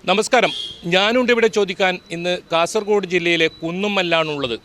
നമസ്കാരം. ഞാനുണ്ട് ഇവിടെ ചോദിക്കാൻ ഇന്ന് കാസർഗോഡ് ജില്ലയിലെ കുന്നുമ്മല്ലാണുള്ളത്.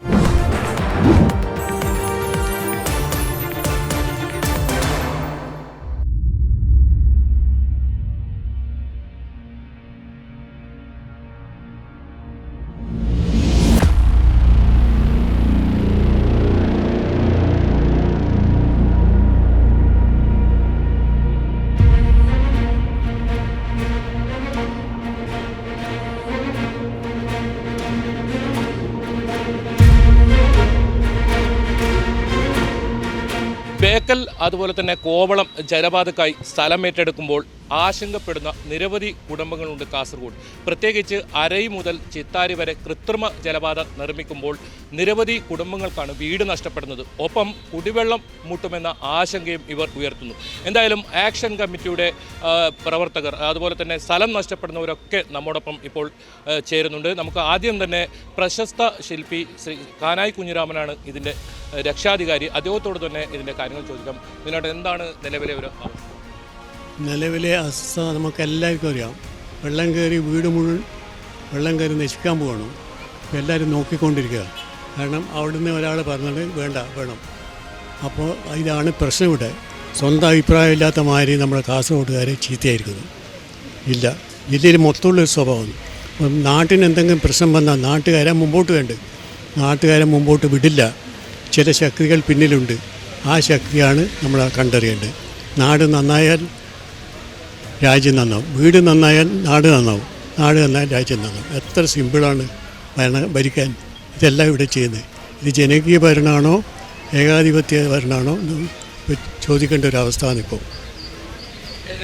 ബേക്കൽ അതുപോലെ തന്നെ കോവളം ജലപാതക്കായി സ്ഥലം ഏറ്റെടുക്കുമ്പോൾ ആശങ്കപ്പെടുന്ന നിരവധി കുടുംബങ്ങളുണ്ട് കാസർഗോഡ്. പ്രത്യേകിച്ച് അരൈ മുതൽ ചിത്താരി വരെ കൃത്രിമ ജലപാത നിർമ്മിക്കുമ്പോൾ നിരവധി കുടുംബങ്ങൾക്കാണ് വീട് നഷ്ടപ്പെടുന്നത്. ഒപ്പം കുടിവെള്ളം മുട്ടുമെന്ന ആശങ്കയും ഇവർ ഉയർത്തുന്നു. എന്തായാലും ആക്ഷൻ കമ്മിറ്റിയുടെ പ്രവർത്തകർ അതുപോലെ തന്നെ സ്ഥലം നഷ്ടപ്പെടുന്നവരൊക്കെ നമ്മോടൊപ്പം ഇപ്പോൾ ചേരുന്നുണ്ട്. നമുക്ക് ആദ്യം തന്നെ പ്രശസ്ത ശില്പി ശ്രീ കാനായി കുഞ്ഞിരാമനാണ് ഇതിൻ്റെ രക്ഷാധികാരി. അദ്ദേഹത്തോട് തന്നെ ഇതിൻ്റെ കാര്യങ്ങൾ ചോദിക്കാം. ഇതിനോട് എന്താണ് നിലവിലെ ഒരു അവസ്ഥ? നിലവിലെ അവസ്ഥ നമുക്കെല്ലാവർക്കും അറിയാം. വെള്ളം കയറി വീട് മുഴുവൻ വെള്ളം കയറി നശിക്കാൻ പോകണം. എല്ലാവരും നോക്കിക്കൊണ്ടിരിക്കുക. കാരണം അവിടുന്ന് ഒരാൾ പറഞ്ഞത് വേണം. അപ്പോൾ ഇതാണ് പ്രശ്നം. ഇവിടെ സ്വന്തം അഭിപ്രായമില്ലാത്ത മാതിരി നമ്മുടെ കാസർഗോഡുകാരെ ചീത്തയായിരിക്കുന്നു. ഇല്ല, ജില്ലയിൽ മൊത്തമുള്ളൊരു സ്വഭാവം. അപ്പം നാട്ടിന് എന്തെങ്കിലും പ്രശ്നം വന്നാൽ നാട്ടുകാരെ മുമ്പോട്ട് വിടില്ല. ചില ശക്തികൾ പിന്നിലുണ്ട്. ആ ശക്തിയാണ് നമ്മൾ കണ്ടറിയേണ്ടത്. നാട് നന്നായാൽ രാജ്യം നന്നാവും, വീട് നന്നായാൽ നാട് നന്നാവും, നാട് നന്നായാൽ രാജ്യം നന്നാവും. എത്ര സിമ്പിളാണ് ഭരിക്കാൻ. ഇതെല്ലാം ഇവിടെ ചെയ്യുന്നത്. ഇത് ജനകീയ ഭരണമാണോ ഏകാധിപത്യ ഭരണമാണോ എന്ന് ചോദിക്കേണ്ട ഒരു അവസ്ഥയാണിപ്പോൾ.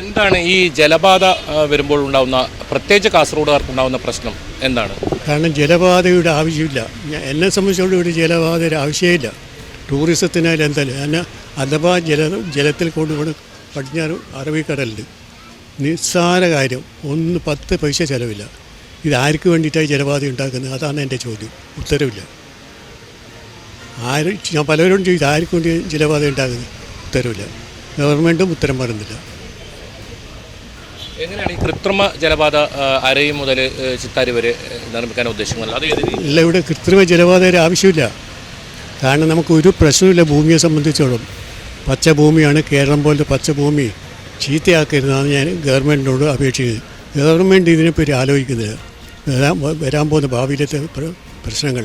എന്താണ് ഈ ജലപാത വരുമ്പോൾ ഉണ്ടാകുന്ന, പ്രത്യേകിച്ച് കാസർഗോഡുകാർക്കുണ്ടാകുന്ന പ്രശ്നം എന്താണ്? കാരണം ജലപാതയുടെ ആവശ്യമില്ല. എന്നെ സംബന്ധിച്ചോളം ഇവിടെ ജലപാതയുടെ ആവശ്യമില്ല. ടൂറിസത്തിനായാലും എന്തായാലും അഥവാ ജലത്തിൽ കൊണ്ടുപോയി പടിഞ്ഞാറ് അറബിക്കടലിൽ നിസ്സാര കാര്യം, 10 പൈസ ചിലവില്ല. ഇത് ആർക്ക് വേണ്ടിയിട്ടാണ് ജലപാത ഉണ്ടാക്കുന്നത്? അതാണ് എൻ്റെ ചോദ്യം. ഉത്തരവില്ല. ഞാൻ പലരോടും ചോദിച്ചു ആർക്ക് വേണ്ടി ജലപാത ഉണ്ടാക്കുന്നത്? ഉത്തരവില്ല. ഗവൺമെൻറ്റും ഉത്തരം പറയുന്നില്ല. എങ്ങനെയാണ് ഈ കൃത്രിമ ജലപാത അരൈ മുതൽ ചിത്താരി വരെ നിർമ്മിക്കാൻ ഉദ്ദേശിക്കുന്നത്? ഇല്ല, ഇവിടെ കൃത്രിമ ജലപാതയുടെ ആവശ്യമില്ല. കാരണം നമുക്കൊരു പ്രശ്നമില്ല. ഭൂമിയെ സംബന്ധിച്ചോളം പച്ചഭൂമിയാണ്. കേരളം പോലത്തെ പച്ചഭൂമി ചീത്തയാക്കരുതെന്നാണ് ഞാൻ ഗവൺമെൻറ്റിനോട് അപേക്ഷിക്കുന്നത്. ഗവൺമെൻറ് ഇതിനെപ്പറ്റി ആലോചിക്കുന്നില്ല. വരാൻ പോകുന്ന ഭാവിയിലത്തെ പ്രശ്നങ്ങൾ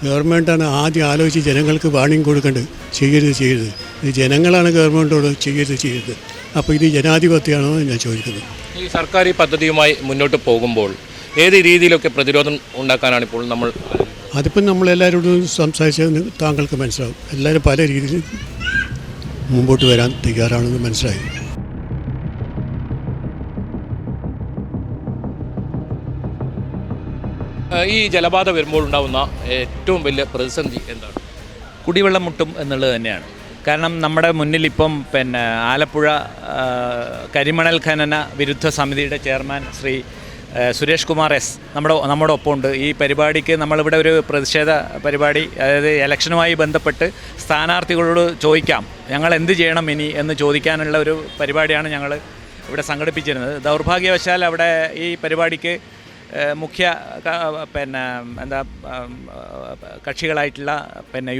ഗവൺമെൻറ്റാണ് ആദ്യം ആലോചിച്ച് ജനങ്ങൾക്ക് വാണിംഗ് കൊടുക്കേണ്ടത്. ചെയ്യരുത്. ഇത് ജനങ്ങളാണ് ഗവൺമെൻറ്റോട് ചെയ്യരുത്. അപ്പോൾ ഇത് ജനാധിപത്യമാണോ ഞാൻ ചോദിക്കുന്നത്. ഈ സർക്കാർ ഈ പദ്ധതിയുമായി മുന്നോട്ട് പോകുമ്പോൾ ഏത് രീതിയിലൊക്കെ പ്രതിരോധം ഉണ്ടാക്കാനാണ് ഇപ്പോൾ നമ്മൾ? അതിപ്പം നമ്മളെല്ലാവരോടും സംസാരിച്ചത് താങ്കൾക്ക് മനസ്സിലാവും. എല്ലാവരും പല രീതിയിൽ മുമ്പോട്ട് വരാൻ തയ്യാറാണെന്ന് മനസ്സിലായി. ഈ ജലപാത വരുമ്പോൾ ഉണ്ടാകുന്ന ഏറ്റവും വലിയ പ്രതിസന്ധി എന്താണ്? കുടിവെള്ളം മുട്ടും എന്നുള്ളത് തന്നെയാണ്. കാരണം നമ്മുടെ മുന്നിൽ ഇപ്പം ആലപ്പുഴ കരിമണൽ ഖനന വിരുദ്ധ സമിതിയുടെ ചെയർമാൻ ശ്രീ സുരേഷ് കുമാർ എസ് നമ്മുടെ ഒപ്പമുണ്ട്. ഈ പരിപാടിക്ക് നമ്മളിവിടെ ഒരു പ്രതിഷേധ പരിപാടി, അതായത് ഇലക്ഷനുമായി ബന്ധപ്പെട്ട് സ്ഥാനാർത്ഥികളോട് ചോദിക്കാം ഞങ്ങൾ എന്ത് ചെയ്യണം ഇനി എന്ന് ചോദിക്കാനുള്ള ഒരു പരിപാടിയാണ് ഞങ്ങൾ ഇവിടെ സംഘടിപ്പിച്ചിരുന്നത്. ദൗർഭാഗ്യവശാൽ അവിടെ ഈ പരിപാടിക്ക് മുഖ്യ കക്ഷികളായിട്ടുള്ള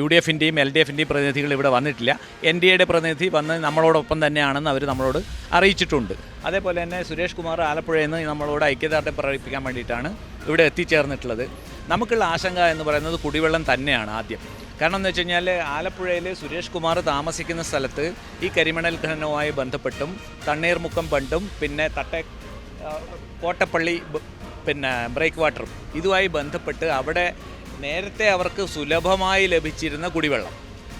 UDFിൻ്റെയും LDFിൻ്റെയും പ്രതിനിധികൾ ഇവിടെ വന്നിട്ടില്ല. NDAയുടെ പ്രതിനിധി വന്ന് നമ്മളോടൊപ്പം തന്നെയാണെന്ന് അവർ നമ്മളോട് അറിയിച്ചിട്ടുണ്ട്. അതേപോലെ തന്നെ സുരേഷ് കുമാർ ആലപ്പുഴയിൽ നിന്ന് നമ്മളോട് ഐക്യദാർഢ്യം പ്രകടിപ്പിക്കാൻ വേണ്ടിയിട്ടാണ് ഇവിടെ എത്തിച്ചേർന്നിട്ടുള്ളത്. നമുക്കുള്ള ആശങ്ക എന്ന് പറയുന്നത് കുടിവെള്ളം തന്നെയാണ് ആദ്യം. കാരണം എന്ന് വെച്ച് കഴിഞ്ഞാൽ ആലപ്പുഴയിൽ സുരേഷ് കുമാർ താമസിക്കുന്ന സ്ഥലത്ത് ഈ കരിമണൽ ഖനനവുമായി ബന്ധപ്പെട്ടും തണ്ണീർമുക്കം ബണ്ടും പിന്നെ കോട്ടപ്പള്ളി ബ്രേക്ക് വാട്ടറും ഇതുമായി ബന്ധപ്പെട്ട് അവിടെ നേരത്തെ അവർക്ക് സുലഭമായി ലഭിച്ചിരുന്ന കുടിവെള്ളം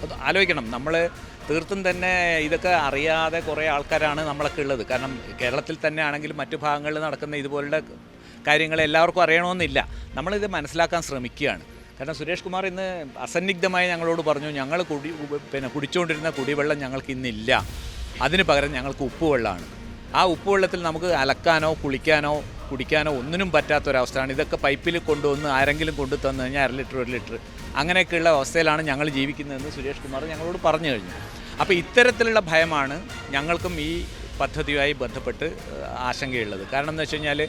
അത് ആലോചിക്കണം. നമ്മൾ തീർത്തും തന്നെ ഇതൊക്കെ അറിയാതെ കുറേ ആൾക്കാരാണ് നമ്മളൊക്കെ ഉള്ളത്. കാരണം കേരളത്തിൽ തന്നെ ആണെങ്കിലും മറ്റു ഭാഗങ്ങളിൽ നടക്കുന്ന ഇതുപോലുള്ള കാര്യങ്ങൾ എല്ലാവർക്കും അറിയണമെന്നില്ല. നമ്മളിത് മനസ്സിലാക്കാൻ ശ്രമിക്കുകയാണ്. കാരണം സുരേഷ് കുമാർ ഇന്ന് അസന്നിഗ്ധമായി ഞങ്ങളോട് പറഞ്ഞു, ഞങ്ങൾ കുടിച്ചുകൊണ്ടിരുന്ന കുടിവെള്ളം ഞങ്ങൾക്ക് ഇന്നില്ല, അതിന് പകരം ഞങ്ങൾക്ക് ഉപ്പുവെള്ളമാണ്. ആ ഉപ്പുവെള്ളത്തിൽ നമുക്ക് അലക്കാനോ കുളിക്കാനോ കുടിക്കാനോ ഒന്നിനും പറ്റാത്തൊരവസ്ഥയാണ്. ഇതൊക്കെ പൈപ്പിൽ കൊണ്ടുവന്ന് ആരെങ്കിലും കൊണ്ടു തന്നു കഴിഞ്ഞാൽ 1 ലിറ്റർ 1 ലിറ്റർ അങ്ങനെയൊക്കെയുള്ള അവസ്ഥയിലാണ് ഞങ്ങൾ ജീവിക്കുന്നതെന്ന് സുരേഷ് കുമാർ ഞങ്ങളോട് പറഞ്ഞു കഴിഞ്ഞു. അപ്പോൾ ഇത്തരത്തിലുള്ള ഭയമാണ് ഞങ്ങൾക്കും ഈ പദ്ധതിയുമായി ബന്ധപ്പെട്ട് ആശങ്കയുള്ളത്. കാരണം എന്ന് വെച്ച് കഴിഞ്ഞാൽ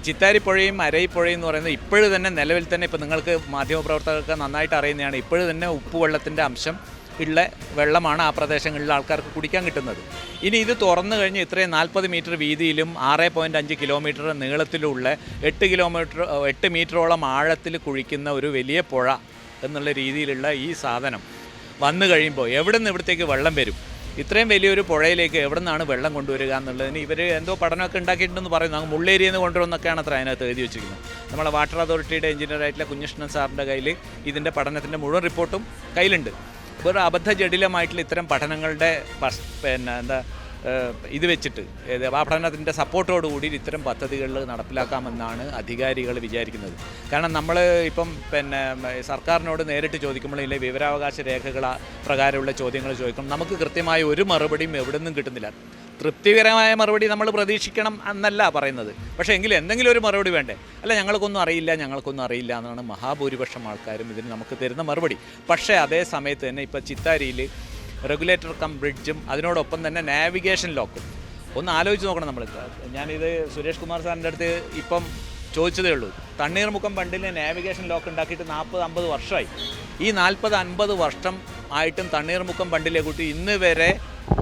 ചിത്താരിപ്പുഴയും അരയിപ്പുഴയും എന്ന് പറയുന്നത് ഇപ്പോഴും തന്നെ നിലവിൽ തന്നെ ഇപ്പോൾ നിങ്ങൾക്ക് മാധ്യമപ്രവർത്തകർക്ക് നന്നായിട്ട് അറിയുന്നതാണ്, ഇപ്പോഴും തന്നെ ഉപ്പുവെള്ളത്തിൻ്റെ അംശം ഉള്ള വെള്ളമാണ് ആ പ്രദേശങ്ങളിലെ ആൾക്കാർക്ക് കുടിക്കാൻ കിട്ടുന്നത്. ഇനി ഇത് തുറന്നു കഴിഞ്ഞ് ഇത്രയും 40 മീറ്റർ വീതിയിലും 6.5 കിലോമീറ്റർ നീളത്തിലുള്ള 8 മീറ്ററോളം ആഴത്തിൽ കുഴിക്കുന്ന ഒരു വലിയ പുഴ എന്നുള്ള രീതിയിലുള്ള ഈ സാധനം വന്നു കഴിയുമ്പോൾ എവിടെ നിന്ന് ഇവിടത്തേക്ക് വെള്ളം വരും? ഇത്രയും വലിയൊരു പുഴയിലേക്ക് എവിടെ നിന്നാണ് വെള്ളം കൊണ്ടുവരിക എന്നുള്ളതിന് ഇവർ എന്തോ പഠനമൊക്കെ ഉണ്ടാക്കിയിട്ടുണ്ടെന്ന് പറയുന്നു. അങ്ങ് മുള്ളേരിയിൽ നിന്ന് കൊണ്ടുവരുന്നൊക്കെയാണ് അത്ര അതിനകത്ത് എഴുതി വെച്ചിരിക്കുന്നത്. നമ്മളെ വാട്ടർ അതോറിറ്റിയുടെ എഞ്ചിനീയറായിട്ടുള്ള കുഞ്ഞിഷ്ണൻ സാറിൻ്റെ കയ്യിൽ ഇതിൻ്റെ പഠനത്തിൻ്റെ മുഴുവൻ റിപ്പോർട്ടും കയ്യിലുണ്ട്. വേറെ അബദ്ധജടിലമായിട്ടുള്ള ഇത്തരം പഠനങ്ങളുടെ ഇത് വെച്ചിട്ട് ആ പഠനത്തിൻ്റെ സപ്പോർട്ടോടുകൂടി ഇത്തരം പദ്ധതികൾ നടപ്പിലാക്കാമെന്നാണ് അധികാരികൾ വിചാരിക്കുന്നത്. കാരണം നമ്മൾ ഇപ്പം സർക്കാരിനോട് നേരിട്ട് ചോദിക്കുമ്പോൾ ഇല്ലേ വിവരാവകാശ രേഖകൾ പ്രകാരമുള്ള ചോദ്യങ്ങൾ ചോദിക്കണം, നമുക്ക് കൃത്യമായ ഒരു മറുപടിയും എവിടെ നിന്നും കിട്ടുന്നില്ല. തൃപ്തികരമായ മറുപടി നമ്മൾ പ്രതീക്ഷിക്കണം എന്നല്ല പറയുന്നത്, പക്ഷേ എങ്കിലും എന്തെങ്കിലും ഒരു മറുപടി വേണ്ടേ? അല്ല ഞങ്ങൾക്കൊന്നും അറിയില്ല എന്നാണ് മഹാഭൂരിപക്ഷം ആൾക്കാരും ഇതിന് നമുക്ക് തരുന്ന മറുപടി. പക്ഷേ അതേ സമയത്ത് തന്നെ ഇപ്പോൾ ചിത്താരിയിൽ റെഗുലേറ്റർ കം ബ്രിഡ്ജും അതിനോടൊപ്പം തന്നെ നാവിഗേഷൻ ലോക്കും ഒന്ന് ആലോചിച്ച് നോക്കണം. നമ്മൾ ഞാനിത് സുരേഷ് കുമാർ സാറിൻ്റെ അടുത്ത് ഇപ്പം ചോദിച്ചതേ ഉള്ളൂ. തണ്ണീർമുക്കം ബണ്ടിൽ നാവിഗേഷൻ ലോക്ക് ഉണ്ടാക്കിയിട്ട് 40-50 വർഷമായി. ഈ 40-50 വർഷം ആയിട്ടും തണ്ണീർമുക്കം ബണ്ടിലെ കൂട്ടി ഇന്ന് വരെ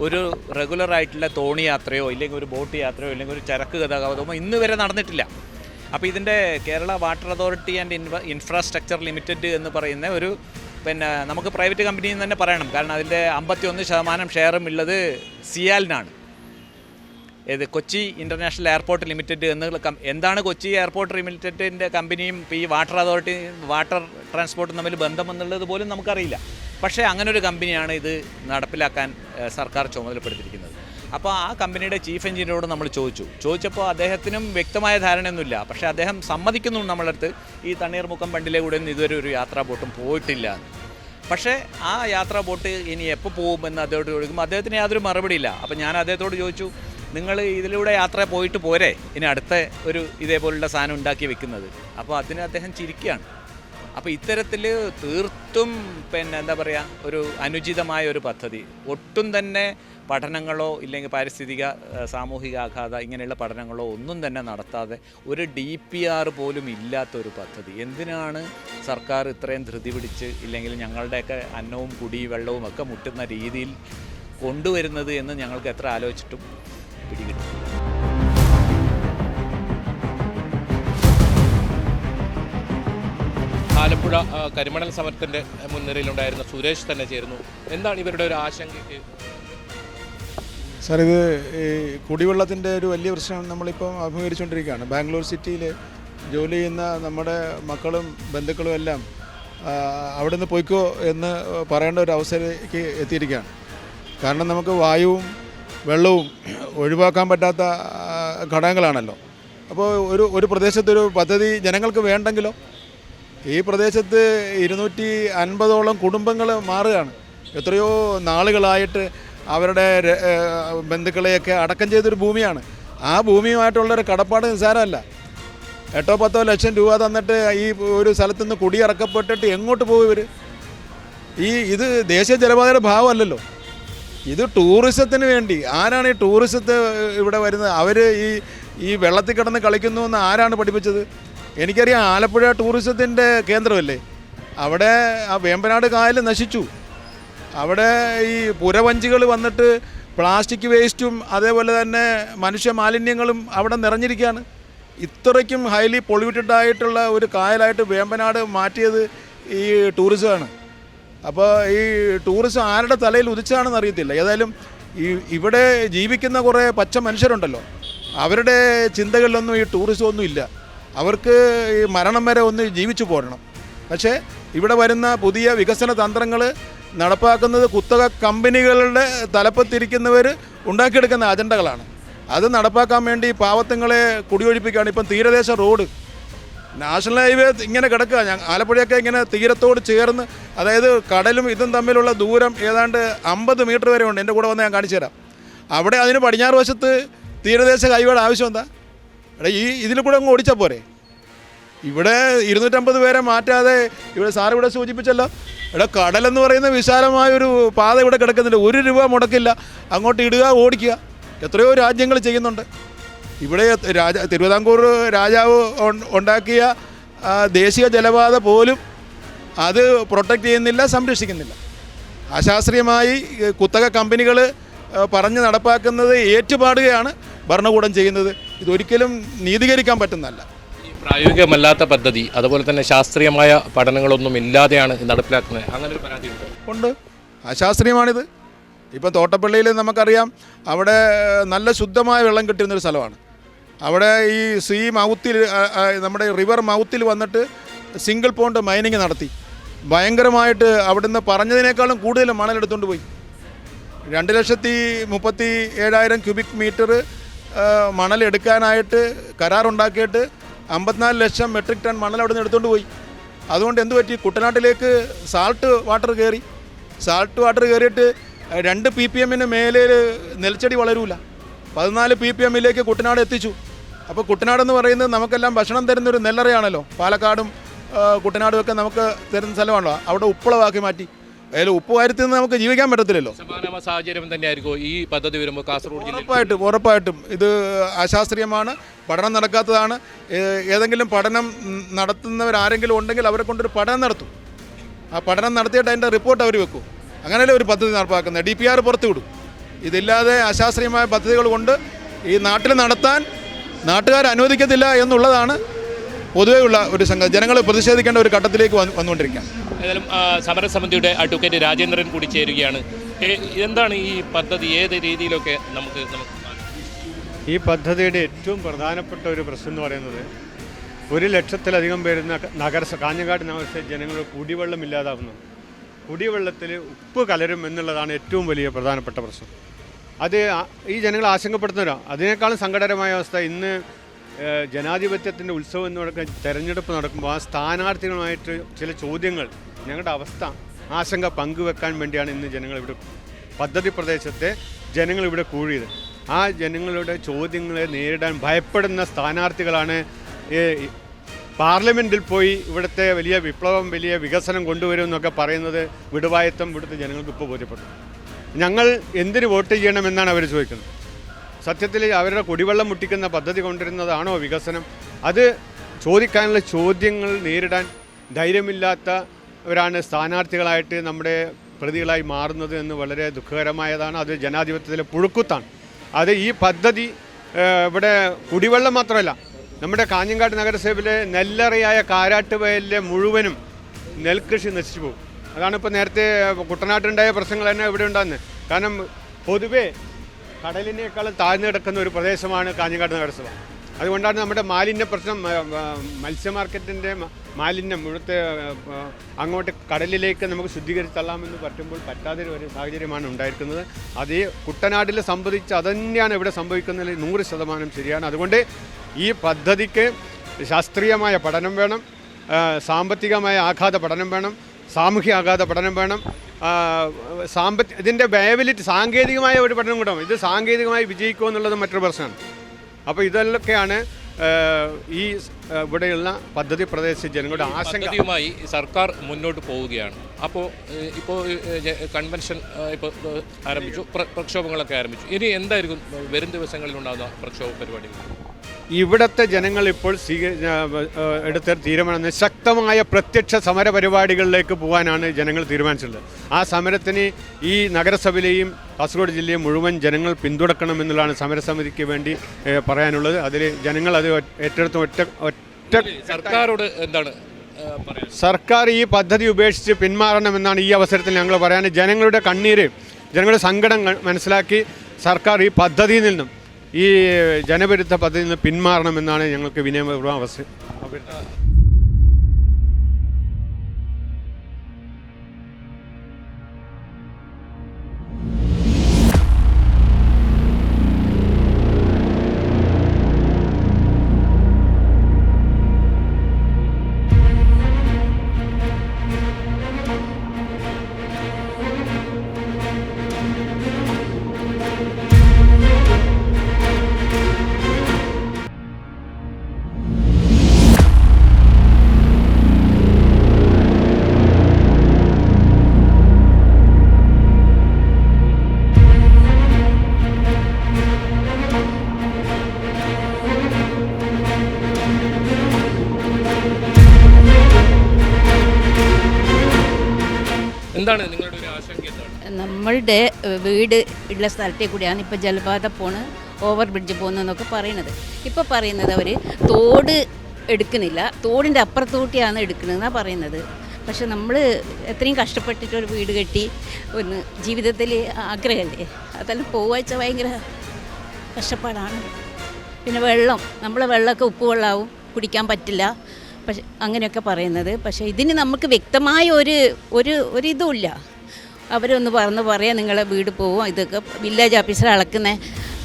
ഒരു റെഗുലറായിട്ടുള്ള തോണി യാത്രയോ ഇല്ലെങ്കിൽ ഒരു ബോട്ട് യാത്രയോ ഇല്ലെങ്കിൽ ഒരു ചരക്ക് ഗതാഗതമോ ഇന്ന് വരെ നടന്നിട്ടില്ല. അപ്പോൾ ഇതിൻ്റെ Kerala water authority and infrastructure limited എന്ന് പറയുന്ന ഒരു നമുക്ക് പ്രൈവറ്റ് കമ്പനിയിൽ നിന്ന് തന്നെ പറയണം. കാരണം അതിൻ്റെ 51% ഷെയറും ഉള്ളത് സിയാലിനാണ്. കൊച്ചി ഇൻ്റർനാഷണൽ എയർപോർട്ട് ലിമിറ്റഡ് എന്നുള്ള എന്താണ് കൊച്ചി എയർപോർട്ട് ലിമിറ്റഡിൻ്റെ കമ്പനിയും ഈ വാട്ടർ അതോറിറ്റി വാട്ടർ ട്രാൻസ്പോർട്ടും തമ്മിൽ ബന്ധമെന്നുള്ളത് പോലും നമുക്കറിയില്ല. പക്ഷേ അങ്ങനൊരു കമ്പനിയാണ് ഇത് നടപ്പിലാക്കാൻ സർക്കാർ ചുമതലപ്പെടുത്തിയിരിക്കുന്നത്. അപ്പോൾ ആ കമ്പനിയുടെ ചീഫ് എഞ്ചിനീയറോട് നമ്മൾ ചോദിച്ചപ്പോൾ അദ്ദേഹത്തിനും വ്യക്തമായ ധാരണയൊന്നുമില്ല. പക്ഷേ അദ്ദേഹം സമ്മതിക്കുന്നു നമ്മളടുത്ത് ഈ തണ്ണീർമുക്കം ബണ്ടിലെ കൂടെ ഒന്നും ഇതുവരെ ഒരു യാത്രാ ബോട്ടും പോയിട്ടില്ല. പക്ഷേ ആ യാത്രാ ബോട്ട് ഇനി എപ്പോൾ പോകുമെന്ന് അദ്ദേഹത്തോട് ചോദിക്കുമ്പോൾ അദ്ദേഹത്തിന് യാതൊരു മറുപടിയില്ല. അപ്പോൾ ഞാൻ അദ്ദേഹത്തോട് ചോദിച്ചു, നിങ്ങൾ ഇതിലൂടെ യാത്ര പോയിട്ട് പോരെ ഇനി അടുത്ത ഒരു ഇതേപോലുള്ള സാധനം ഉണ്ടാക്കി വെക്കുന്നത്? അപ്പോൾ അതിന് അദ്ദേഹം ചിരിക്കുകയാണ്. അപ്പോൾ ഇത്തരത്തിൽ തീർത്തും എന്താ പറയുക, ഒരു അനുചിതമായ ഒരു പദ്ധതി, ഒട്ടും തന്നെ പഠനങ്ങളോ ഇല്ലെങ്കിൽ പാരിസ്ഥിതിക സാമൂഹിക ആഘാത ഇങ്ങനെയുള്ള പഠനങ്ങളോ ഒന്നും തന്നെ നടത്താതെ ഒരു DPR പോലും ഇല്ലാത്തൊരു പദ്ധതി എന്തിനാണ് സർക്കാർ ഇത്രയും ധൃതി പിടിച്ച് ഇല്ലെങ്കിൽ ഞങ്ങളുടെയൊക്കെ അന്നവും കുടിവെള്ളവും ഒക്കെ മുട്ടുന്ന രീതിയിൽ കൊണ്ടുവരുന്നത് എന്ന് ഞങ്ങൾക്ക് എത്ര ആലോചിച്ചിട്ടും പിടികിട്ടും. ആലപ്പുഴ കരിമണൽ സമരത്തിൻ്റെ മുൻനിരയിലുണ്ടായിരുന്ന സുരേഷ് തന്നെ ചേരുന്നു. എന്താണ് ഇവരുടെ ഒരു ആശങ്കയ്ക്ക്? സാർ, ഇത് ഈ കുടിവെള്ളത്തിൻ്റെ ഒരു വലിയ പ്രശ്നം നമ്മളിപ്പം അഭിമുഖീകരിച്ചുകൊണ്ടിരിക്കുകയാണ്. ബാംഗ്ലൂർ സിറ്റിയിൽ ജോലി ചെയ്യുന്ന നമ്മുടെ മക്കളും ബന്ധുക്കളും എല്ലാം അവിടെ നിന്ന് പോയിക്കോ എന്ന് പറയേണ്ട ഒരു അവസരത്തേക്ക് എത്തിയിരിക്കുകയാണ്. കാരണം നമുക്ക് വായുവും വെള്ളവും ഒഴിവാക്കാൻ പറ്റാത്ത ഘടകങ്ങളാണല്ലോ. അപ്പോൾ ഒരു പ്രദേശത്തൊരു പദ്ധതി ജനങ്ങൾക്ക് വേണ്ടെങ്കിലോ? ഈ പ്രദേശത്ത് 250ഓളം കുടുംബങ്ങൾ മാറുകയാണ്. എത്രയോ നാളുകളായിട്ട് അവരുടെ ബന്ധുക്കളെയൊക്കെ അടക്കം ചെയ്തൊരു ഭൂമിയാണ്. ആ ഭൂമിയുമായിട്ടുള്ളൊരു കടപ്പാട് നിസ്സാരമല്ല. 8-10 ലക്ഷം രൂപ തന്നിട്ട് ഈ ഒരു സ്ഥലത്തു നിന്ന് കുടിയിറക്കപ്പെട്ടിട്ട് എങ്ങോട്ട് പോകും ഇവർ? ഇത് ദേശീയ ജലപാതയുടെ ഭാവമല്ലല്ലോ, ഇത് ടൂറിസത്തിന് വേണ്ടി. ആരാണ് ഈ ടൂറിസത്തെ ഇവിടെ വരുന്നത്? അവർ ഈ വെള്ളത്തിൽ കിടന്ന് കളിക്കുന്നു എന്ന് ആരാണ് പഠിപ്പിച്ചത്? എനിക്കറിയാം, ആലപ്പുഴ ടൂറിസത്തിൻ്റെ കേന്ദ്രമല്ലേ. അവിടെ ആ വേമ്പനാട് കായൽ നശിച്ചു. അവിടെ ഈ പുരവഞ്ചികൾ വന്നിട്ട് പ്ലാസ്റ്റിക് വേസ്റ്റും അതേപോലെ തന്നെ മനുഷ്യ മാലിന്യങ്ങളും അവിടെ നിറഞ്ഞിരിക്കുകയാണ്. ഇത്രയ്ക്കും ഹൈലി പൊള്യൂട്ടഡ് ആയിട്ടുള്ള ഒരു കായലായിട്ട് വേമ്പനാട് മാറ്റിയത് ഈ ടൂറിസമാണ്. അപ്പോൾ ഈ ടൂറിസം ആരുടെ തലയിൽ ഉദിച്ചാണെന്ന് അറിയത്തില്ല. ഏതായാലും ഇവിടെ ജീവിക്കുന്ന കുറേ പച്ച മനുഷ്യരുണ്ടല്ലോ, അവരുടെ ചിന്തകളിലൊന്നും ഈ ടൂറിസം ഒന്നും ഇല്ല. അവർക്ക് ഈ മരണം വരെ ഒന്ന് ജീവിച്ചു പോരണം. പക്ഷേ ഇവിടെ വരുന്ന പുതിയ വികസന തന്ത്രങ്ങൾ നടപ്പാക്കുന്നത് കുത്തക കമ്പനികളുടെ തലപ്പത്തിരിക്കുന്നവർ ഉണ്ടാക്കിയെടുക്കുന്ന അജണ്ടകളാണ്. അത് നടപ്പാക്കാൻ വേണ്ടി പാവത്തുങ്ങളെ കുടിയൊഴിപ്പിക്കുകയാണ്. ഇപ്പം തീരദേശ റോഡ്, നാഷണൽ ഹൈവേ ഇങ്ങനെ കിടക്കുക. ആലപ്പുഴയൊക്കെ ഇങ്ങനെ തീരത്തോട് ചേർന്ന്, അതായത് കടലും ഇതും തമ്മിലുള്ള ദൂരം ഏതാണ്ട് 50 മീറ്റർ വരെ ഉണ്ട്. എൻ്റെ കൂടെ വന്ന് ഞാൻ കാണിച്ചു തരാം. അവിടെ അതിന് പടിഞ്ഞാറ് വശത്ത് തീരദേശ ഹൈവേയുടെ ആവശ്യം എന്താ? ഇതിൽ കൂടെ അങ്ങ് ഓടിച്ചാൽ പോരെ? ഇവിടെ 250 പേരെ മാറ്റാതെ ഇവിടെ സാർ ഇവിടെ സൂചിപ്പിച്ചല്ലോ, കടലെന്ന് പറയുന്ന വിശാലമായൊരു പാത ഇവിടെ കിടക്കുന്നുണ്ട്. 1 രൂപ മുടക്കില്ല, അങ്ങോട്ട് ഇടുക, ഓടിക്കുക. എത്രയോ രാജ്യങ്ങൾ ചെയ്യുന്നുണ്ട്. ഇവിടെ തിരുവിതാംകൂർ രാജാവ് ഉണ്ടാക്കിയ ദേശീയ ജലപാത പോലും അത് പ്രൊട്ടക്റ്റ് ചെയ്യുന്നില്ല, സംരക്ഷിക്കുന്നില്ല. അശാസ്ത്രീയമായി കുത്തക കമ്പനികൾ പറഞ്ഞ് നടപ്പാക്കുന്നത് ഏറ്റുപാടുകയാണ് ഭരണകൂടം ചെയ്യുന്നത്. ഇതൊരിക്കലും നീതീകരിക്കാൻ പറ്റുന്നതല്ല. ഈ പ്രായോഗികമല്ലാത്ത പദ്ധതി, അതുപോലെ തന്നെ ശാസ്ത്രീയമായ പഠനങ്ങളൊന്നും ഇല്ലാതെയാണ് നടപ്പിലാക്കുന്നത്, അങ്ങനെ ഒരു പരാതി ഉണ്ട്. അശാസ്ത്രീയമാണിത്. ഇപ്പം തോട്ടപ്പള്ളിയിൽ നമുക്കറിയാം, അവിടെ നല്ല ശുദ്ധമായ വെള്ളം കിട്ടുന്നൊരു സ്ഥലമാണ്. അവിടെ ഈ മൗത്തിൽ, നമ്മുടെ റിവർ മൗത്തിൽ വന്നിട്ട് സിംഗിൾ പോണ്ട് മൈനിങ് നടത്തി ഭയങ്കരമായിട്ട് അവിടുന്ന് പറഞ്ഞതിനേക്കാളും കൂടുതൽ മണലെടുത്തുകൊണ്ട് പോയി. 2,37,000 ക്യൂബിക് മീറ്റർ മണലെടുക്കാനായിട്ട് കരാറുണ്ടാക്കിയിട്ട് 54 ലക്ഷം മെട്രിക് ടൺ മണൽ അവിടെ നിന്ന് എടുത്തുകൊണ്ട് പോയി. അതുകൊണ്ട് എന്ത് പറ്റി? കുട്ടനാട്ടിലേക്ക് സാൾട്ട് വാട്ടർ കയറിയിട്ട് 2 PPM മേലെ നെൽച്ചെടി വളരൂല. 14 PPM കുട്ടനാട് എത്തിച്ചു. അപ്പോൾ കുട്ടനാടെന്ന് പറയുന്നത് നമുക്കെല്ലാം ഭക്ഷണം തരുന്നൊരു നെല്ലറയാണല്ലോ. പാലക്കാടും കുട്ടനാടും ഒക്കെ നമുക്ക് തരുന്ന സ്ഥലമാണല്ലോ. അവിടെ ഉപ്പളമാക്കി മാറ്റി. അതിൽ ഉപ്പ് വാരത്തിൽ നിന്ന് നമുക്ക് ജീവിക്കാൻ പറ്റത്തില്ലല്ലോ. സമാനമായ സാഹചര്യം തന്നെയായിരിക്കും ഈ പദ്ധതി വരുമ്പോൾ കാസർഗോഡ് ജില്ലയിൽ. ഉറപ്പായിട്ടും ഇത് അശാസ്ത്രീയമാണ്, പഠനം നടക്കാത്തതാണ്. ഏതെങ്കിലും പഠനം നടത്തുന്നവരാരെങ്കിലും ഉണ്ടെങ്കിൽ അവരെ കൊണ്ടൊരു പഠനം നടത്തും. ആ പഠനം നടത്തിയിട്ട് അതിൻ്റെ റിപ്പോർട്ട് അവർ വെക്കും. അങ്ങനെയല്ലേ ഒരു പദ്ധതി നടപ്പാക്കുന്നത്. DPR പുറത്തു വിടും. ഇതില്ലാതെ അശാസ്ത്രീയമായ പദ്ധതികൾ കൊണ്ട് ഈ നാട്ടിൽ നടത്താൻ നാട്ടുകാർ അനുവദിക്കത്തില്ല എന്നുള്ളതാണ് പൊതുവെയുള്ള ഒരു സംഗതി. ജനങ്ങൾ പ്രതിഷേധിക്കേണ്ട ഒരു ഘട്ടത്തിലേക്ക് വന്നുകൊണ്ടിരിക്കുകയാണ്. ഏതായാലും സമരസമിതിയുടെ അഡ്വക്കേറ്റ് രാജേന്ദ്രൻ കൂടി ചേരുകയാണ്. എന്താണ് ഈ പദ്ധതി, ഏത് രീതിയിലൊക്കെ നമുക്ക് ഈ പദ്ധതിയുടെ ഏറ്റവും പ്രധാനപ്പെട്ട ഒരു പ്രശ്നം എന്ന് പറയുന്നത് 1 ലക്ഷത്തിലധികം വരുന്ന കാഞ്ഞങ്ങാട് നഗരസഭ ജനങ്ങൾ കുടിവെള്ളം ഇല്ലാതാവുന്നു. കുടിവെള്ളത്തിൽ ഉപ്പ് കലരും എന്നുള്ളതാണ് ഏറ്റവും വലിയ പ്രധാനപ്പെട്ട പ്രശ്നം. അത് ഈ ജനങ്ങൾ ആശങ്കപ്പെടുത്തുന്നവരാണ്. അതിനേക്കാളും സങ്കടകരമായ അവസ്ഥ, ഇന്ന് ജനാധിപത്യത്തിൻ്റെ ഉത്സവം എന്ന് പറയുന്ന തെരഞ്ഞെടുപ്പ് നടക്കുമ്പോൾ ആ സ്ഥാനാർത്ഥികളുമായിട്ട് ചില ചോദ്യങ്ങൾ, ഞങ്ങളുടെ അവസ്ഥ, ആശങ്ക പങ്കുവെക്കാൻ വേണ്ടിയാണ് ഇന്ന് ജനങ്ങളിവിടെ പദ്ധതി പ്രദേശത്തെ ജനങ്ങളിവിടെ കൂടിയത്. ആ ജനങ്ങളുടെ ചോദ്യങ്ങളെ നേരിടാൻ ഭയപ്പെടുന്ന സ്ഥാനാർത്ഥികളാണ് പാർലമെൻറ്റിൽ പോയി ഇവിടുത്തെ വലിയ വിപ്ലവം, വലിയ വികസനം കൊണ്ടുവരുമെന്നൊക്കെ പറയുന്നത്. വിടുവായത്വം ഇവിടുത്തെ ജനങ്ങൾക്ക് ഇപ്പോൾ ബോധ്യപ്പെട്ടു. ഞങ്ങൾ എന്തിന് വോട്ട് ചെയ്യണമെന്നാണ് അവർ ചോദിക്കുന്നത്. സത്യത്തിൽ അവരുടെ കുടിവെള്ളം മുട്ടിക്കുന്ന പദ്ധതി കൊണ്ടുവരുന്നതാണോ വികസനം? അത് ചോദിക്കാനുള്ള ചോദ്യങ്ങൾ നേരിടാൻ ധൈര്യമില്ലാത്തവരാണ് സ്ഥാനാർത്ഥികളായിട്ട് നമ്മുടെ പ്രതികളായി മാറുന്നത് എന്ന് വളരെ ദുഃഖകരമായതാണ്. അത് ജനാധിപത്യത്തിലെ പുഴുക്കുത്താണ്. അത് ഈ പദ്ധതി ഇവിടെ കുടിവെള്ളം മാത്രമല്ല, നമ്മുടെ കാഞ്ഞങ്ങാട് നഗരസഭയിലെ നെല്ലറയായ കാരാട്ടുവയലിലെ മുഴുവനും നെൽകൃഷി നശിച്ചു പോകും. അതാണ് ഇപ്പോൾ നേരത്തെ കുട്ടനാട്ടുണ്ടായ പ്രശ്നങ്ങൾ തന്നെ ഇവിടെ ഉണ്ടാകുന്നത്. കാരണം പൊതുവേ കടലിനേക്കാളും താഴ്ന്നു കിടക്കുന്ന ഒരു പ്രദേശമാണ് കാഞ്ഞങ്ങാട് നഗരസഭ. അതുകൊണ്ടാണ് നമ്മുടെ മാലിന്യ പ്രശ്നം, മത്സ്യ മാർക്കറ്റിൻ്റെ മാലിന്യം ഇവിടുത്തെ അങ്ങോട്ട് കടലിലേക്ക് നമുക്ക് ശുദ്ധീകരിച്ച് തള്ളാമെന്ന് പറ്റുമ്പോൾ പറ്റാതെ ഒരു സാഹചര്യമാണ് ഉണ്ടായിരിക്കുന്നത്. അത് കുട്ടനാട്ടിൽ സംഭവിച്ച് അതുതന്നെയാണ് ഇവിടെ സംഭവിക്കുന്നതിൽ 100% ശരിയാണ്. അതുകൊണ്ട് ഈ പദ്ധതിക്ക് ശാസ്ത്രീയമായ പഠനം വേണം, സാമ്പത്തികമായ ആഘാത പഠനം വേണം, സാമൂഹ്യ ആഘാത പഠനം വേണം, ഇതിൻ്റെ വയബിലിറ്റി, സാങ്കേതികമായ ഒരു പഠനം കൂടെ. ഇത് സാങ്കേതികമായി വിജയിക്കുമോ എന്നുള്ളത് മറ്റൊരു പ്രശ്നമാണ്. അപ്പോൾ ഇതൊക്കെയാണ് ഈ ഇവിടെയുള്ള പദ്ധതി പ്രദേശ ജനങ്ങളുടെ ആശങ്കയുമായി സർക്കാർ മുന്നോട്ട് പോവുകയാണ്. ഇപ്പോൾ കൺവെൻഷൻ ഇപ്പോൾ ആരംഭിച്ചു, പ്രക്ഷോഭങ്ങളൊക്കെ ആരംഭിച്ചു. ഇനി എന്തായിരിക്കും വരും ദിവസങ്ങളിൽ ഉണ്ടാകുന്ന പ്രക്ഷോഭ പരിപാടികൾ? ഇവിടുത്തെ ജനങ്ങൾ ഇപ്പോൾ എടുത്ത തീരുമാനം ശക്തമായ പ്രത്യക്ഷ സമര പരിപാടികളിലേക്ക് പോകാനാണ് ജനങ്ങൾ തീരുമാനിച്ചിട്ടുള്ളത്. ആ സമരത്തിന് ഈ നഗരസഭയിലെയും കാസർഗോഡ് ജില്ലയെ മുഴുവൻ ജനങ്ങൾ പിന്തുണക്കണമെന്നുള്ളതാണ് സമരസമിതിക്ക് വേണ്ടി പറയാനുള്ളത്. അതിൽ ജനങ്ങൾ അത് ഏറ്റെടുത്ത് ഒറ്റ സർക്കാരോട് എന്താണ് പറയുന്നത്? സർക്കാർ ഈ പദ്ധതി ഉപേക്ഷിച്ച് പിന്മാറണമെന്നാണ് ഈ അവസരത്തിൽ ഞങ്ങൾ പറയാൻ. ജനങ്ങളുടെ കണ്ണീര്, ജനങ്ങളുടെ സങ്കടം മനസ്സിലാക്കി സർക്കാർ ഈ പദ്ധതിയിൽ നിന്നും, ഈ ജനവിരുദ്ധ പദ്ധതിയിൽ നിന്ന് പിന്മാറണമെന്നാണ് ഞങ്ങൾക്ക് വിനയപൂർവ്വം നമ്മളുടെ വീട് ഉള്ള സ്ഥലത്തെ കൂടിയാണ് ഇപ്പോൾ ജലപാത പോണ്, ഓവർ ബ്രിഡ്ജ് പോകുന്നതെന്നൊക്കെ പറയുന്നത്. ഇപ്പോൾ പറയുന്നത് അവർ തോട് എടുക്കുന്നില്ല, തോടിൻ്റെ അപ്പുറത്തൂട്ടിയാണ് എടുക്കുന്നതെന്നാണ് പറയുന്നത്. പക്ഷെ നമ്മൾ എത്രയും കഷ്ടപ്പെട്ടിട്ട് ഒരു വീട് കെട്ടി ഒന്ന് ജീവിതത്തിൽ ആഗ്രഹമല്ലേ, അതെല്ലാം പോവാച്ച ഭയങ്കര കഷ്ടപ്പാടാണ്. പിന്നെ വെള്ളം, നമ്മളെ വെള്ളമൊക്കെ ഉപ്പ് വെള്ളമാവും, കുടിക്കാൻ പറ്റില്ല, പക്ഷെ അങ്ങനെയൊക്കെ പറയുന്നത്. പക്ഷേ ഇതിന് നമുക്ക് വ്യക്തമായ ഒരിതുമില്ല. അവരൊന്ന് പറയാം നിങ്ങളെ വീട് പോവും, ഇതൊക്കെ വില്ലേജ് ഓഫീസർ അളക്കുന്ന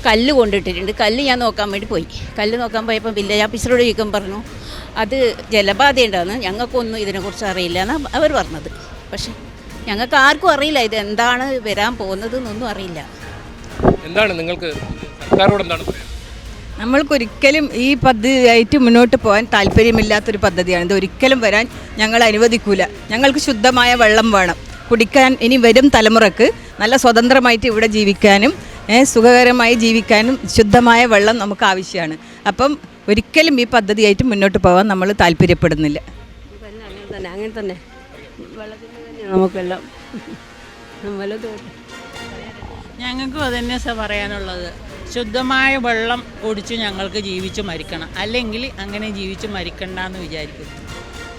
കല്ല് കൊണ്ടിട്ടിട്ടുണ്ട്. കല്ല് ഞാൻ നോക്കാൻ വേണ്ടി പോയി. കല്ല് നോക്കാൻ പോയപ്പോൾ വില്ലേജ് ഓഫീസറോട് ചോദിക്കാൻ പറഞ്ഞു അത് ജലബാധയുണ്ടാകുന്നു, ഞങ്ങൾക്കൊന്നും ഇതിനെക്കുറിച്ച് അറിയില്ല എന്നാണ് അവർ പറഞ്ഞത്. പക്ഷേ ഞങ്ങൾക്ക് ആർക്കും അറിയില്ല ഇത് എന്താണ് വരാൻ പോകുന്നത് എന്നൊന്നും അറിയില്ല. എന്താണ് നിങ്ങൾക്ക് സർക്കാരോട് എന്താണ് പറയുക? നമ്മൾക്കൊരിക്കലും ഈ പദ്ധതിയായിട്ട് മുന്നോട്ട് പോകാൻ താല്പര്യമില്ലാത്തൊരു പദ്ധതിയാണ്. ഇത് ഒരിക്കലും വരാൻ ഞങ്ങൾ അനുവദിക്കൂല. ഞങ്ങൾക്ക് ശുദ്ധമായ വെള്ളം വേണം കുടിക്കാൻ. ഇനി വരും തലമുറക്ക് നല്ല സ്വതന്ത്രമായിട്ട് ഇവിടെ ജീവിക്കാനും സുഖകരമായി ജീവിക്കാനും ശുദ്ധമായ വെള്ളം നമുക്ക് ആവശ്യമാണ്. അപ്പം ഒരിക്കലും ഈ പദ്ധതിയായിട്ട് മുന്നോട്ട് പോകാൻ നമ്മൾ താല്പര്യപ്പെടുന്നില്ല. അങ്ങനെ തന്നെ വെള്ളത്തിന് തന്നെ നമുക്കെല്ലാം ഞങ്ങൾക്കും അതന്നെ പറയാനുള്ളത്. ശുദ്ധമായ വെള്ളം കുടിച്ച് ഞങ്ങൾക്ക് ജീവിച്ച് മരിക്കണം, അല്ലെങ്കിൽ അങ്ങനെ ജീവിച്ച് മരിക്കണ്ടെന്ന് വിചാരിക്കുന്നു.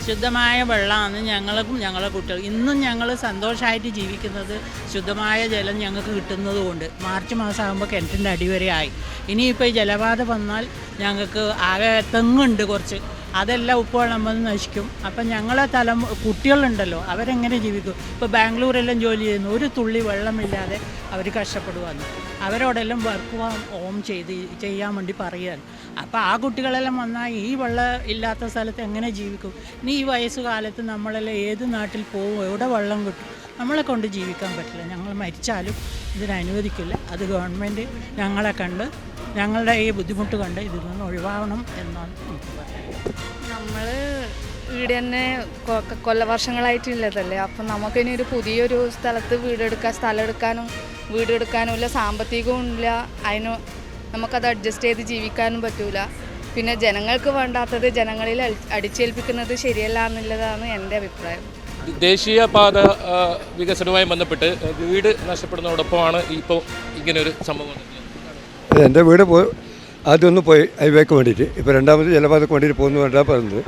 ശുദ്ധമായ വെള്ളമാണ് ഞങ്ങൾക്കും ഞങ്ങളെ കുട്ടികൾ ഇന്നും ഞങ്ങൾ സന്തോഷമായിട്ട് ജീവിക്കുന്നത്. ശുദ്ധമായ ജലം ഞങ്ങൾക്ക് കിട്ടുന്നത് കൊണ്ട് മാർച്ച് മാസമാകുമ്പോൾ കിണറ്റിൻ്റെ അടിവരെ ആയി. ഇനിയിപ്പോൾ ഈ ജലബാധ വന്നാൽ ഞങ്ങൾക്ക് ആകെ തെങ്ങുണ്ട് കുറച്ച്, അതെല്ലാം ഉപ്പുവെള്ളം വന്ന് നശിക്കും. അപ്പം ഞങ്ങളെ കുട്ടികളുണ്ടല്ലോ അവരെങ്ങനെ ജീവിക്കും? ഇപ്പോൾ ബാംഗ്ലൂരെല്ലാം ജോലി ചെയ്യുന്നു, ഒരു തുള്ളി വെള്ളമില്ലാതെ അവർ കഷ്ടപ്പെടുവാന്ന്. അവരോടെല്ലാം വർക്ക് ഹോം ചെയ്യാൻ വേണ്ടി പറയുകയാണ്. അപ്പോൾ ആ കുട്ടികളെല്ലാം വന്നാൽ ഈ വെള്ളം ഇല്ലാത്ത സ്ഥലത്ത് എങ്ങനെ ജീവിക്കും? ഇനി ഈ വയസ്സുകാലത്ത് നമ്മളെല്ലാം ഏത് നാട്ടിൽ പോകും, എവിടെ വെള്ളം കിട്ടും? നമ്മളെ കൊണ്ട് ജീവിക്കാൻ പറ്റില്ല. ഞങ്ങൾ മരിച്ചാലും ഇതിനനുവദിക്കില്ല. അത് ഗവൺമെൻറ് ഞങ്ങളെ കണ്ട് ഞങ്ങളുടെ ഈ ബുദ്ധിമുട്ട് കണ്ട് ഇതിൽ നിന്ന് ഒഴിവാകണം എന്നാണ് എനിക്ക് പറയുന്നത്. നമ്മൾ ഇവിടെ തന്നെ വർഷങ്ങളായിട്ടുള്ളതല്ലേ, അപ്പം നമുക്കിനി ഒരു പുതിയൊരു സ്ഥലത്ത് സ്ഥലം എടുക്കാനും വീട് എടുക്കാനും ഇല്ല, സാമ്പത്തികവും ഇല്ല, അതിന് നമുക്കത് അഡ്ജസ്റ്റ് ചെയ്ത് ജീവിക്കാനും പറ്റൂല. പിന്നെ ജനങ്ങൾക്ക് വേണ്ടാത്തത് ജനങ്ങളിൽ അടിച്ചേൽപ്പിക്കുന്നത് ശരിയല്ല എന്നുള്ളതാണ് എൻ്റെ അഭിപ്രായം. ദേശീയപാത വികസനവുമായി ബന്ധപ്പെട്ട് വീട് നഷ്ടപ്പെടുന്നതോടൊപ്പമാണ് ഇപ്പോൾ ഇങ്ങനൊരു സംഭവം. എൻ്റെ വീട് ആദ്യമൊന്ന് പോയി ഹൈവേക്ക് വേണ്ടിയിട്ട്, ഇപ്പോൾ രണ്ടാമത് ജലപാതക്ക് വേണ്ടിയിട്ട് പോകുന്നു വേണ്ടാണ് പറയുന്നത്.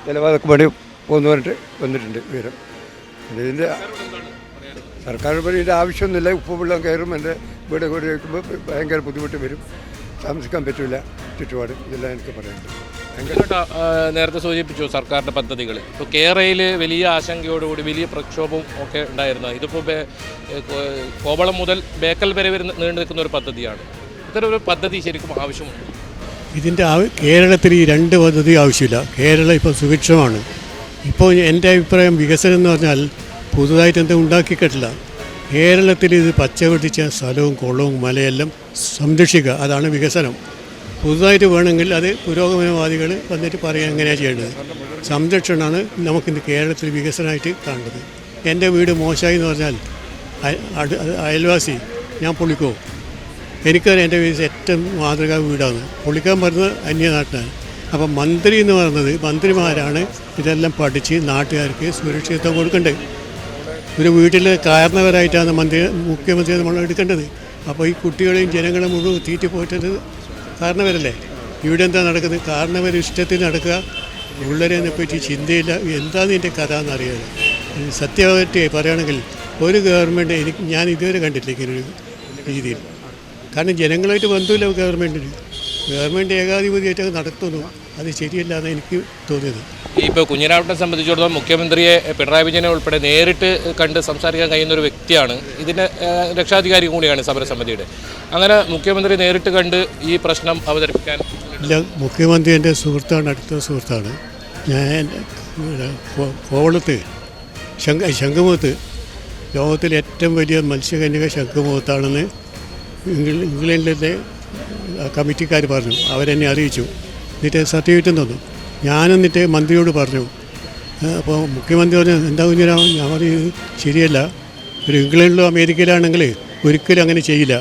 ജലപാതക്ക് വേണ്ടി പോകുന്നു പറഞ്ഞിട്ട് വന്നിട്ടുണ്ട് വിവരം. ഇതിൻ്റെ സർക്കാർ ഇതിൻ്റെ ആവശ്യമൊന്നുമില്ല. ഉപ്പ് വെള്ളം കയറും, എൻ്റെ വീട് കൂടി വയ്ക്കുമ്പോൾ ഭയങ്കര ബുദ്ധിമുട്ട് വരും, താമസിക്കാൻ പറ്റില്ല, ചുറ്റുപാട് ഇതെല്ലാം എനിക്ക് പറയാനുണ്ട്. നേരത്തെ സൂചിപ്പിച്ചു സർക്കാരിൻ്റെ പദ്ധതികൾ. ഇപ്പോൾ കേരളയിൽ വലിയ ആശങ്കയോടുകൂടി വലിയ പ്രക്ഷോഭവും ഒക്കെ ഉണ്ടായിരുന്നു. ഇതിപ്പോൾ കോവളം മുതൽ ബേക്കൽ വരെ നീണ്ടു നിൽക്കുന്ന ഒരു പദ്ധതിയാണ്. ഇത്തരം ഒരു പദ്ധതി ശരിക്കും ആവശ്യമുണ്ട്. ഇതിൻ്റെ കേരളത്തിൽ ഈ രണ്ട് പദ്ധതി ആവശ്യമില്ല. കേരളം ഇപ്പോൾ സുഭിക്ഷമാണ്. ഇപ്പോൾ എൻ്റെ അഭിപ്രായം വികസനം എന്ന് പറഞ്ഞാൽ പുതുതായിട്ട് എന്തും ഉണ്ടാക്കിക്കിട്ടില്ല. കേരളത്തിൽ ഇത് പച്ച പിടിച്ച സ്ഥലവും കുളവും മലയെല്ലാം സംരക്ഷിക്കുക, അതാണ് വികസനം. പുതുതായിട്ട് വേണമെങ്കിൽ അത് പുരോഗമനവാദികൾ വന്നിട്ട് പറയാൻ എങ്ങനെയാണ് ചെയ്യേണ്ടത്. സംരക്ഷണമാണ് നമുക്കിന്ന് കേരളത്തിൽ വികസനമായിട്ട് കാണുന്നത്. എൻ്റെ വീട് മോശമായി എന്ന് പറഞ്ഞാൽ അയൽവാസി ഞാൻ പൊളിക്കോ? എനിക്കറിയാം എൻ്റെ വീട് ഏറ്റവും മാതൃകാ വീടാണ്. പൊളിക്കാൻ പറഞ്ഞത് അന്യനാട്ടിലാണ്. അപ്പം മന്ത്രി എന്ന് പറയുന്നത് മന്ത്രിമാരാണ് ഇതെല്ലാം പഠിച്ച് നാട്ടുകാർക്ക് സുരക്ഷിതത്വം കൊടുക്കേണ്ടത്. ഒരു വീട്ടിൽ കാരണവരായിട്ടാണ് മുഖ്യമന്ത്രി നമ്മൾ എടുക്കേണ്ടത്. അപ്പോൾ ഈ കുട്ടികളെയും ജനങ്ങളെ മുഴുവൻ തീറ്റി പോയിട്ടത് കാരണവരല്ലേ. ഇവിടെ എന്താ നടക്കുന്നത്? കാരണവർ ഇഷ്ടത്തിന് നടക്കുക, ഉള്ളരെ പറ്റി ചിന്തയില്ല. എന്താണ് ഇതിൻ്റെ കഥ എന്നറിയാതെ സത്യമായിട്ട് പറയുകയാണെങ്കിൽ ഒരു ഗവൺമെൻറ് ഞാൻ ഇതുവരെ കണ്ടിട്ടില്ല ഇങ്ങനൊരു രീതിയിൽ. കാരണം ജനങ്ങളായിട്ട് ബന്ധമില്ല ഗവൺമെൻറ് ഏകാധിപതിയായിട്ടൊക്കെ നടത്തുന്നു. അത് ശരിയല്ല എന്നാണ് എനിക്ക് തോന്നിയത്. ഇപ്പോൾ കുഞ്ഞിരാമനെ സംബന്ധിച്ചിടത്തോളം മുഖ്യമന്ത്രിയെ പിണറായി വിജയനെ ഉൾപ്പെടെ നേരിട്ട് കണ്ട് സംസാരിക്കാൻ കഴിയുന്ന ഒരു വ്യക്തിയാണ്. ഇതിൻ്റെ രക്ഷാധികാരി കൂടിയാണ് സമരസമിതിയുടെ. അങ്ങനെ മുഖ്യമന്ത്രി നേരിട്ട് കണ്ട് ഈ പ്രശ്നം അവതരിപ്പിക്കാൻ ഇല്ല. മുഖ്യമന്ത്രി എൻ്റെ സുഹൃത്താണ്, അടുത്ത സുഹൃത്താണ്. ഞാൻ കോവളത്ത് ശംഖുമുഖത്ത് ലോകത്തിലെ ഏറ്റവും വലിയ മത്സ്യകന്യക ശംഖുമുഖത്താണെന്ന് ഇംഗ്ലണ്ടിലെ കമ്മിറ്റിക്കാർ പറഞ്ഞു. അവരെന്നെ അറിയിച്ചു. എന്നിട്ട് സർട്ടിഫിക്കറ്റും തന്നു. ഞാനെന്നിട്ട് മന്ത്രിയോട് പറഞ്ഞു. അപ്പോൾ മുഖ്യമന്ത്രി പറഞ്ഞു എന്താ കുഞ്ഞിരാമൻ, ഞാൻ പറഞ്ഞു ശരിയല്ല. ഒരു ഇംഗ്ലണ്ടിലോ അമേരിക്കയിലാണെങ്കിൽ ഒരിക്കലും അങ്ങനെ ചെയ്യില്ല.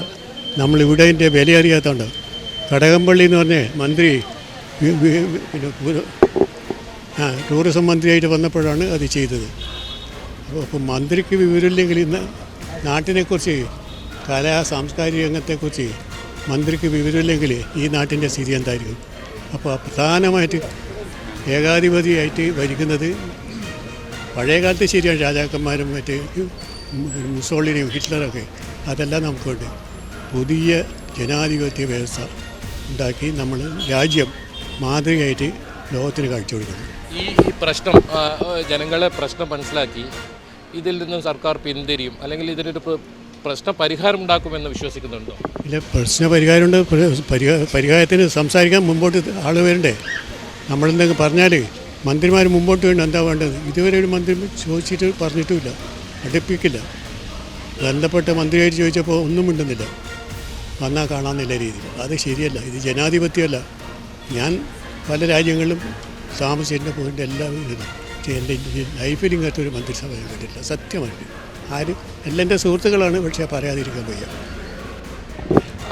നമ്മളിവിടെ അതിൻ്റെ വില അറിയാത്തതുകൊണ്ട്. കടകംപള്ളി എന്ന് പറഞ്ഞ മന്ത്രി പിന്നെ ടൂറിസം മന്ത്രിയായിട്ട് വന്നപ്പോഴാണ് അത് ചെയ്തത്. അപ്പോൾ മന്ത്രിക്ക് വിവരമില്ലെങ്കിൽ ഇന്ന് നാട്ടിനെക്കുറിച്ച് സാംസ്കാരിക രംഗത്തെക്കുറിച്ച് മന്ത്രിക്ക് വിവരമില്ലെങ്കിൽ ഈ നാട്ടിൻ്റെ സ്ഥിതി എന്തായിരിക്കും? അപ്പോൾ പ്രധാനമായിട്ട് ഏകാധിപതിയായിട്ട് ഭരിക്കുന്നത് പഴയ കാലത്ത് ശരിയാണ്, രാജാക്കന്മാരും മറ്റ് മുസോളിനിയും ഹിറ്റ്ലറൊക്കെ, അതെല്ലാം നമുക്കുണ്ട്. പുതിയ ജനാധിപത്യ വ്യവസ്ഥ ഉണ്ടാക്കി നമ്മൾ രാജ്യം മാതൃകയായിട്ട് ലോകത്തിന് കാഴ്ച കൊടുക്കണം. ഈ പ്രശ്നം ജനങ്ങളെ പ്രശ്നം മനസ്സിലാക്കി ഇതിൽ നിന്നും സർക്കാർ പിന്തിരിയും, അല്ലെങ്കിൽ ഇതിനൊരു പ്രശ്ന പരിഹാരം ഉണ്ടാക്കുമെന്ന് വിശ്വസിക്കുന്നുണ്ടോ? ഇല്ല, പ്രശ്ന പരിഹാരമുണ്ട്. പരിഹാരത്തിന് സംസാരിക്കാൻ മുമ്പോട്ട് ആൾ വരണ്ടേ? നമ്മളെന്തെങ്കിലും പറഞ്ഞാൽ മന്ത്രിമാർ മുമ്പോട്ട് വേണ്ട എന്താ വേണ്ടത്? ഇതുവരെ ഒരു മന്ത്രി ചോദിച്ചിട്ട് പറഞ്ഞിട്ടുമില്ല, അടുപ്പിക്കില്ല. ബന്ധപ്പെട്ട മന്ത്രിയായിട്ട് ചോദിച്ചപ്പോൾ ഒന്നും മിണ്ടുന്നില്ല, വന്നാൽ കാണാമെന്നില്ല രീതിയിൽ. അത് ശരിയല്ല, ഇത് ജനാധിപത്യമല്ല. ഞാൻ പല രാജ്യങ്ങളിലും താമസിച്ചിട്ട് പോയിട്ട് എല്ലാ ഇതിലും, പക്ഷേ എൻ്റെ ലൈഫിൽ ഇങ്ങനത്തെ ഒരു മന്ത്രിസഭ കണ്ടിട്ടില്ല സത്യമായിട്ട്. ആരും എല്ലാം എൻ്റെ സുഹൃത്തുക്കളാണ്, പക്ഷേ പറയാതിരിക്കാൻ വയ്യ.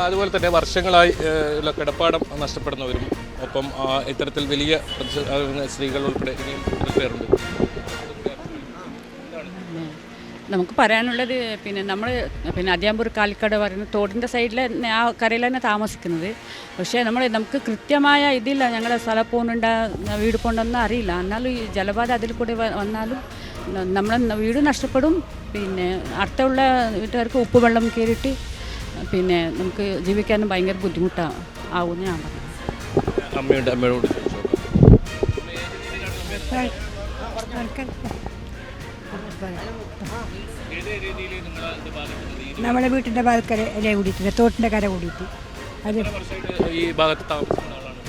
അതുപോലെ തന്നെ വർഷങ്ങളായി ഉള്ള കിടപ്പാടം നഷ്ടപ്പെടുന്നവരും ഒപ്പം ഇത്തരത്തിൽ വലിയ സ്ത്രീകൾ ഉൾപ്പെടെ ഇനിയും പേരുണ്ട്. നമുക്ക് പറയാനുള്ളത് നമ്മൾ അതിയാമ്പൂർ കാലിക്കട് പറയുന്ന തോടിൻ്റെ സൈഡിൽ ആ കരയിൽ തന്നെ താമസിക്കുന്നത്. പക്ഷേ നമുക്ക് കൃത്യമായ ഇതില്ല, ഞങ്ങളുടെ സ്ഥലം പോകുന്നുണ്ട്, വീട് പോകുന്നുണ്ടെന്ന് അറിയില്ല. എന്നാലും ഈ ജലപാത അതിൽ കൂടി വന്നാലും നമ്മളെ വീട് നഷ്ടപ്പെടും. അടുത്തുള്ള വീട്ടുകാർക്ക് ഉപ്പുവെള്ളം കയറിയിട്ട് നമുക്ക് ജീവിക്കാനും ഭയങ്കര ബുദ്ധിമുട്ടാണ് ആവുമെന്ന് ഞാൻ പറഞ്ഞു. അമ്മയോട് നമ്മളെ വീട്ടിൻ്റെ വാൽക്കര ഇല കൂടിയിട്ടില്ല, തോട്ടിൻ്റെ കര കൂടിയിട്ട് അത് ഈ ഭാഗത്ത് താമസിക്കുന്ന ആളാണ്.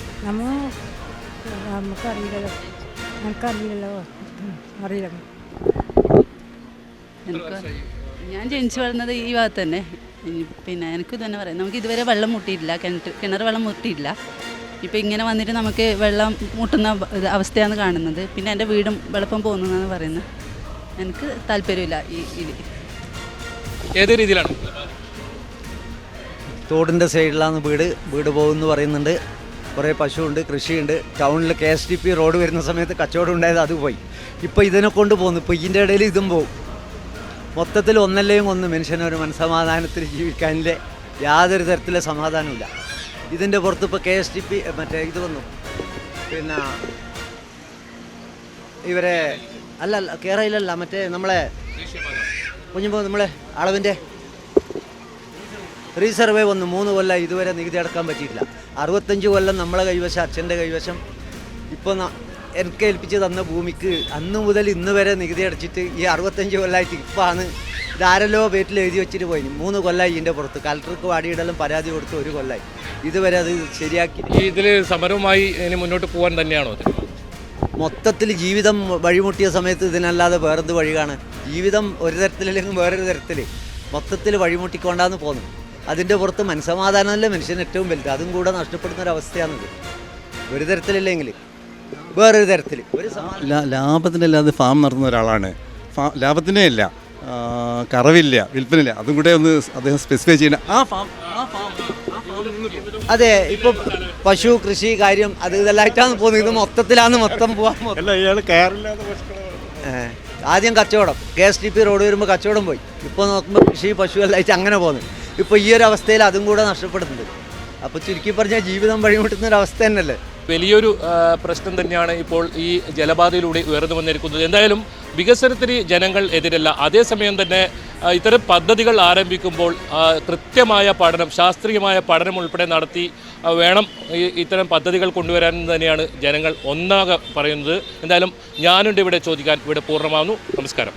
നമുക്കറിയില്ലല്ലോ, അറിയില്ല. ഞാൻ ജനിച്ചു വളർന്നത് ഈ ഭാഗത്ത് തന്നെ. എനിക്ക് തന്നെ പറയാം, നമുക്ക് ഇതുവരെ വെള്ളം മുട്ടിയിട്ടില്ല, കിണർ വെള്ളം മുട്ടിയിട്ടില്ല. ഇപ്പോൾ ഇങ്ങനെ വന്നിട്ട് നമുക്ക് വെള്ളം മുട്ടുന്ന അവസ്ഥയാണ് കാണുന്നത്. പിന്നെ എൻ്റെ വീടും വെളുപ്പം പോകുന്നതെന്നാണ് പറയുന്നത്. എനിക്ക് താല്പര്യമില്ല ഈ ഇത്. ഏത് രീതിയിലാണ്? തോടിൻ്റെ സൈഡിലാണ് വീട് പോകുമെന്ന് പറയുന്നുണ്ട്. കുറേ പശുവുണ്ട്, കൃഷിയുണ്ട്. ടൗണിൽ KSTP റോഡ് വരുന്ന സമയത്ത് കച്ചവടം ഉണ്ടായത് അത് പോയി. ഇപ്പോൾ ഇതിനെ കൊണ്ട് പോകുന്നു. ഇപ്പോൾ ഇതിൻ്റെ ഇടയിൽ ഇതും പോകും. മൊത്തത്തിൽ ഒന്നല്ലേയും ഒന്ന് മനുഷ്യനൊരു മനസ്സമാധാനത്തിൽ ജീവിക്കാനില്ല, യാതൊരു തരത്തിലെ സമാധാനമില്ല. ഇതിൻ്റെ പുറത്ത് ഇപ്പോൾ KSTP മറ്റേ ഇത് വന്നു, പിന്നെ ഇവരെ അല്ല കേരളയിലല്ല, മറ്റേ നമ്മളെ കുഞ്ഞുമ്പോൾ നമ്മളെ അളവിൻ്റെ റീസർവേ വന്നു. 3 കൊല്ലം ഇതുവരെ നികുതി അടക്കാൻ പറ്റിയിട്ടില്ല. 65 കൊല്ലം നമ്മളെ കൈവശം, അച്ഛൻ്റെ കൈവശം. ഇപ്പോൾ എനിക്ക് ഏൽപ്പിച്ച് തന്ന ഭൂമിക്ക് അന്ന് മുതൽ ഇന്ന് വരെ നികുതി അടച്ചിട്ട് ഈ 65 കൊല്ലമായിട്ട് ഇപ്പാണ് ഇതാരല്ലോ പേറ്റിൽ എഴുതി വെച്ചിട്ട് പോയി. 3 കൊല്ലമായി ഇതിൻ്റെ പുറത്ത്. കളക്ടർക്ക് വാടിയിടലും പരാതി കൊടുത്ത് 1 കൊല്ലമായി. ഇതുവരെ അത് ശരിയാക്കി. ഇതിൽ സമരവുമായി ഇനി മുന്നോട്ട് പോകാൻ തന്നെയാണോ? മൊത്തത്തിൽ ജീവിതം വഴിമുട്ടിയ സമയത്ത് ഇതിനല്ലാതെ വേറെന്ത് വഴി കാണാൻ? ജീവിതം ഒരു തരത്തിലല്ലെങ്കിൽ വേറൊരു തരത്തിൽ മൊത്തത്തിൽ വഴിമുട്ടിക്കൊണ്ടാന്ന് പോന്നു. അതിൻ്റെ പുറത്ത് മനസ്സമാധാനമല്ലേ മനുഷ്യൻ ഏറ്റവും വലുത്, അതും കൂടെ നഷ്ടപ്പെടുന്നൊരവസ്ഥയാണിത്. ഒരു തരത്തിലില്ലെങ്കിൽ വേറൊരു തരത്തിൽ ഒരു ലാഭത്തിനല്ലാതെ ഫാം നടത്തുന്ന ഒരാളാണ്. ലാഭത്തിനേ ഇല്ല, കറവില്ല, വിൽപ്പനയില്ല. അതും കൂടെ ഒന്ന് അദ്ദേഹം സ്പെസിഫൈ ചെയ്യണം. അതെ, ഇപ്പോൾ പശു കൃഷി കാര്യം അത് ഇതെല്ലായിട്ടാണ് പോകുന്നത്. ഇത് മൊത്തത്തിലാണ് മൊത്തം പോകാൻ. ആദ്യം കച്ചവടം, KSTP റോഡ് വരുമ്പോൾ കച്ചവടം പോയി. ഇപ്പോൾ നോക്കുമ്പോൾ കൃഷി പശു എല്ലായിട്ട് അങ്ങനെ പോകുന്നു. ഇപ്പോൾ ഈ ഒരു അവസ്ഥയിൽ അതും കൂടെ നഷ്ടപ്പെടുന്നുണ്ട്. അപ്പോൾ ചുരുക്കി പറഞ്ഞാൽ ജീവിതം വഴിമുട്ടുന്നൊരവസ്ഥ തന്നെയല്ലേ. വലിയൊരു പ്രശ്നം തന്നെയാണ് ഇപ്പോൾ ഈ ജലപാതയിലൂടെ ഉയർന്നു വന്നിരിക്കുന്നത്. എന്തായാലും വികസനത്തിന് ജനങ്ങൾ എതിരല്ല. അതേസമയം തന്നെ ഇത്തരം പദ്ധതികൾ ആരംഭിക്കുമ്പോൾ കൃത്യമായ പഠനം, ശാസ്ത്രീയമായ പഠനം ഉൾപ്പെടെ നടത്തി വേണം ഇത്തരം പദ്ധതികൾ കൊണ്ടുവരാൻ തന്നെയാണ് ജനങ്ങൾ ഒന്നാകെ പറയുന്നത്. എന്തായാലും ഞാനുണ്ട് ഇവിടെ ചോദിക്കാൻ. ഇവിടെ പൂർണ്ണമാകുന്നു. നമസ്കാരം.